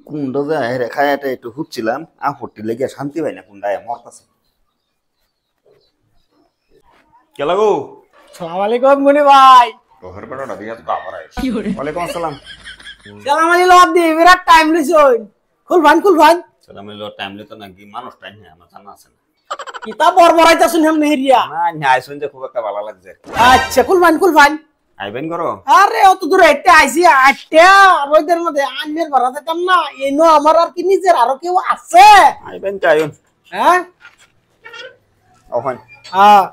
কুন্ডা যায় রে খায়াটা একটু হুচ্ছিলাম আপত্তি লেগে শান্তি পাই না কুন্ডায় মরতাছে কেলা গো সালাম আলাইকুম মুনি ভাই। তোহর বেটাটা দিয়া তো বাবার আইছে ওয়ালাইকুম আসসালাম সালাম আলাইকুম দি বিরাট টাইম লিছুন। খুল ভাই সালাম আলাইকুম টাইম লে তো নাকি মানুষ টাইম না আমার জানা আছে না কিতা বরবরাইতাছুন হেমনে হেরিয়া। না নাই শুন যে খুব একটা ভালো লাগছে আচ্ছা খুল ভাই আইবেন করো আরে অত দূর হেঁটে আইছি আটটা রোদের মধ্যে আন্যের ভরা থাকতাম না এনো আমার আর কি নিজের আরো কেউ আছে। আইবেন চাইুন হ্যাঁ ওখান হ্যাঁ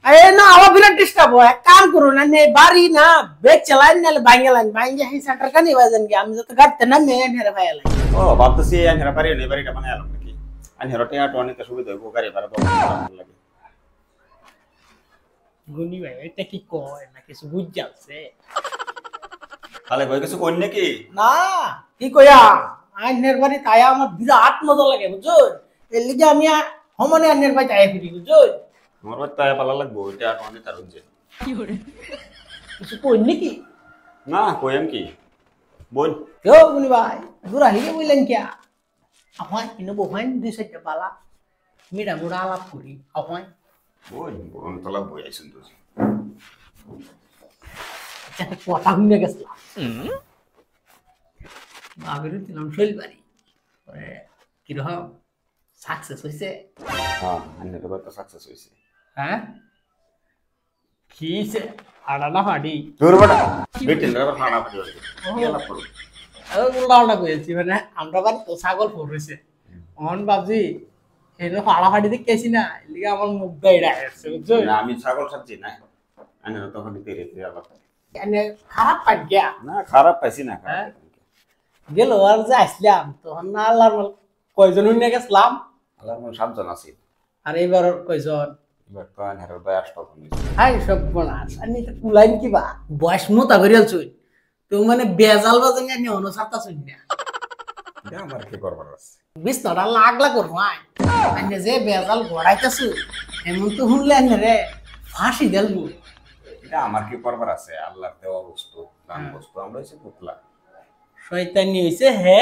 এই না আমার বিরাট ডিস্টার্ব হয় কাম করুন না নে বাড়ি না বেগ চালাইন নালে ভাঙ্গেলাইন ভাঙ্গে হি সেন্টার কানি বাজেন কি আমি যত গাড়তে না মে নেরে ভাইলাই ও ভাবতেছি আইনরা পারি নে বাড়িটা বানায় আলাম নাকি আইনরা টিয়া টনিতে সুবিধা হইব গাড়ি ভাড়া পাবো ভালো লাগে গুনি ভাই এটা কি কয় না কিছু বুঝ যাচ্ছে তাহলে কই কিছু কই নাকি না কি কইয়া আইনের বাড়ি তাই আমার বিরাট মজা লাগে বুঝছো এর লিগে আমি হমনে আইনের বাড়ি তাই ফিরি বুঝছো আমার বাড়ি ভালো লাগবো এটা টনি তার হচ্ছে কিছু কই নাকি না কইম কি বল কেউ গুনি ভাই দূরা হিগে বললেন কি আপনি ইনো বহাইন দুই সাইডে বালা মিডা মুড়া আলাপ করি আপনি বল বল তলা বই আইছুন তো কথা শুনে গেছিলাম বাবির দিলাম শৈল বাড়ি কিরকম সাকসেস হয়েছে হ্যাঁ আইনের বাড়ি তো সাকসেস হইছে হ্যাঁ কিছে আড়ানা ফাড়ি তোর বড় বেটেন রে ফাড়া ফাড়ি হইছে গেলা পড়ো উল্টা কইছি মানে আমরা বাড়ি তো ছাগল পড়ছে অন বাবজি এনে ফাড়া ফাড়ি দেখেছি না লিগা আমার মুখ দাইড়া আছে বুঝছো না আমি ছাগল খাচ্ছি না আইনের তখন দিতে রেতে আবার এনে খারাপ পাই গিয়া না খারাপ পাইছি না গেল আর যে আসলাম তখন না আল্লাহর কয়জন নিয়ে গেছিলাম আল্লাহর মন সাবধান আছি আর এবার কয়জন এবার তো আইনের বয়স তখন হাই সব বনাস আমি তো কুলাইন কিবা বয়স মতা করিয়াল চুই তো মানে বেজাল বাজে নিয়ে অনুসারতা শুন না এটা আমার কি করবার আছে বিছনাটা লাগলা করবো আইনে যে বেজাল গড়াইতেছু এমন তো শুনলেন রে ফাঁসি দেলবো এটা আমার কি করবার আছে আল্লাহর দেওয়া বস্তু দান বস্তু আমরা হইছে পুতলা শয়তানি হইছে হে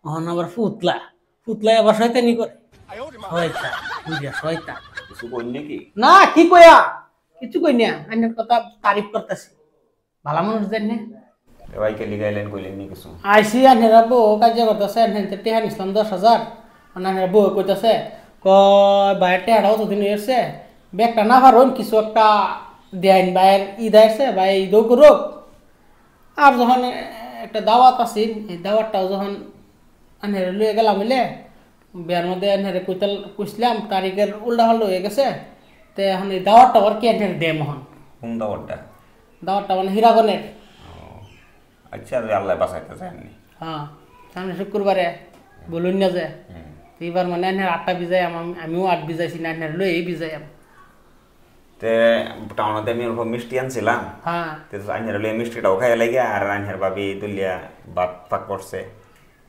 অহন আবার ফুতলা ফুতলা আবার শয়তানি করে শয়তান বুঝিয়া শয়তান কিছু কই নাকি না কি কইয়া কিছু কই না আইনের কথা তারিফ করতেছি ভালো মানুষ দেন না ভাইকে লিগাইলেন কইলেন নি কিছু আইসি আনেরা বউ কাজে করতেছে হেনতে টেহান ইসলাম 10,000 আনারা বউ কইতাছে কয় বাইরে টেহাটাও তো দিন এসছে ব্যাগটা না পারুন কিছু একটা দেন বাইরের ঈদ আসছে ভাই ঈদও করুক আর যখন একটা দাওয়াত আছিল এই দাওয়াতটাও যখন আনেরা লয়ে গেলাম মিলে বিয়ার মধ্যে আনেরা কইছিলাম তারিখের উল্টা পাল্টা হয়ে গেছে তো এখন এই দাওয়াতটা আর কি আনেরা দে মোহন কোন দাওয়াতটা দাওয়াতটা মানে হীরাগনের আচ্ছা আল্লাহ বাঁচাইতে চাননি হ্যাঁ সামনে শুক্রবারে বলুন না যে এইবার মানে আনের 8টা বিজাই আমিও 8 বিজাইছি না আনের লই বিজাই তে টাউনতে আমি ওরকম মিষ্টি আনছিলাম হ্যাঁ তে আইনের লই মিষ্টিটাও খাই লাগে আর আইনের ভাবি দুলিয়া ভাত পাক করছে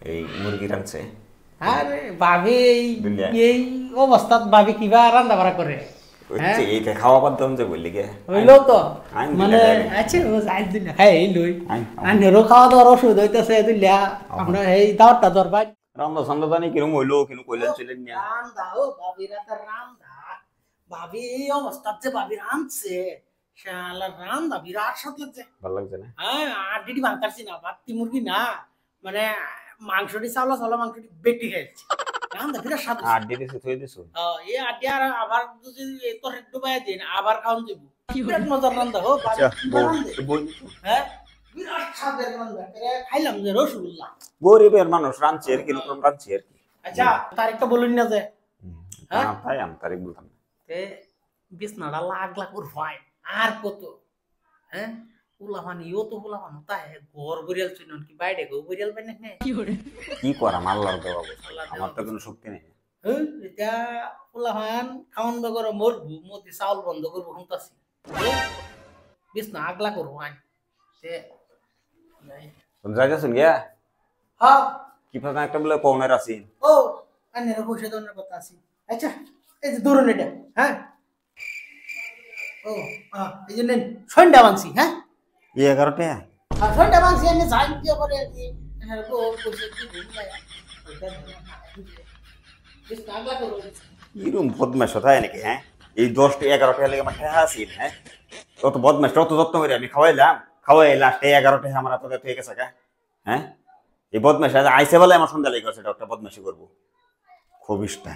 এই মুরগি রানছে আরে ভাবি দুলিয়া। এই অবস্থাত ভাবি কিবা রান্না বাড়া করে হচ্ছে এই খাওয়া বাদ যে বললি গে হইলো তো আইন মানে দিলে আচ্ছা ও যাই দিন খাই লই আইন আনেরও খাওয়া দাওয়ার অসুবিধা হইতেছে দিল্লা আমরা এই দাওয়াতটা দরবার রান্না সান্না জানি কিরম হইলো কিন্তু কইলেন ছিলেন না রান্দা ও ভাবিরা তো রান্দা ভাবি এই অবস্থাত যে ভাবি রাঁধছে শালা রান্দা বিরাট স্বাদ লাগছে ভালো লাগছে না হ্যাঁ আডিটি ভাঙতারছি না বাত্তি মুরগি না মানে মাংসটি চাওলা মাংসটি বেটি খাইছি রান্দা বিরাট স্বাদ আর দিতেছে থই দিছো এই আডি আর আবার যদি তোর একটু বাই দিন আবার খাওন দিব বিরাট মজার রান্দা হো হ্যাঁ বিরাট স্বাদের রান্দা খাইলাম যে রসগোল্লা গরিবের মানুষ রাঁধছে আর কিরকম রাঁধছে আর কি আচ্ছা তারিখটা বলুন না যে হ্যাঁ তাই আমি তারিখ বলতাম তে বিছনাটা লাগলা করে ভাই আর কত হ্যাঁ উলাহানি ও তো উলাহান তাই ঘর বরিয়াল চিনন কি বাইরে গো বরিয়াল বাই না কি করাম আল্লাহর দেওয়া আমার তো কোনো শক্তি নেই এটা উলাহান খাওন বগর মরবু মতি চাউল বন্ধ করবো হুমতাছি বিছনা আগলা করবো আই তে কোন জায়গা শুন গিয়া হ্যাঁ কি ফাঁকা একটা বলে পৌনের আছি ও আনের পয়সা দনের কথা আছে আচ্ছা এই যে ধরুন এটা হ্যাঁ ও এই যে নেন সন্ধ্যা বাংছি হ্যাঁ 11 টাকা সন্ধ্যা বাংছি এনে যাই কি করে হ্যাঁ বউ কইছে কি বুঝায় ওইটা বেশ নাগলা করো এরকম বদমাস হয় নাকি? হ্যাঁ, এই 10টা 11টা লেগে আমার ঠেহা আছিল। হ্যাঁ, অত বদমাস অত যত্ন করে আমি খাওয়াইলাম, খাওয়াই লাস্টে 11টা আমার হাতে হয়ে গেছে গা। হ্যাঁ, এই বদমাস আইসে বলে আমার সন্ধ্যা লেগে গেছে, একটা বদমাসি করবো খবিসটা।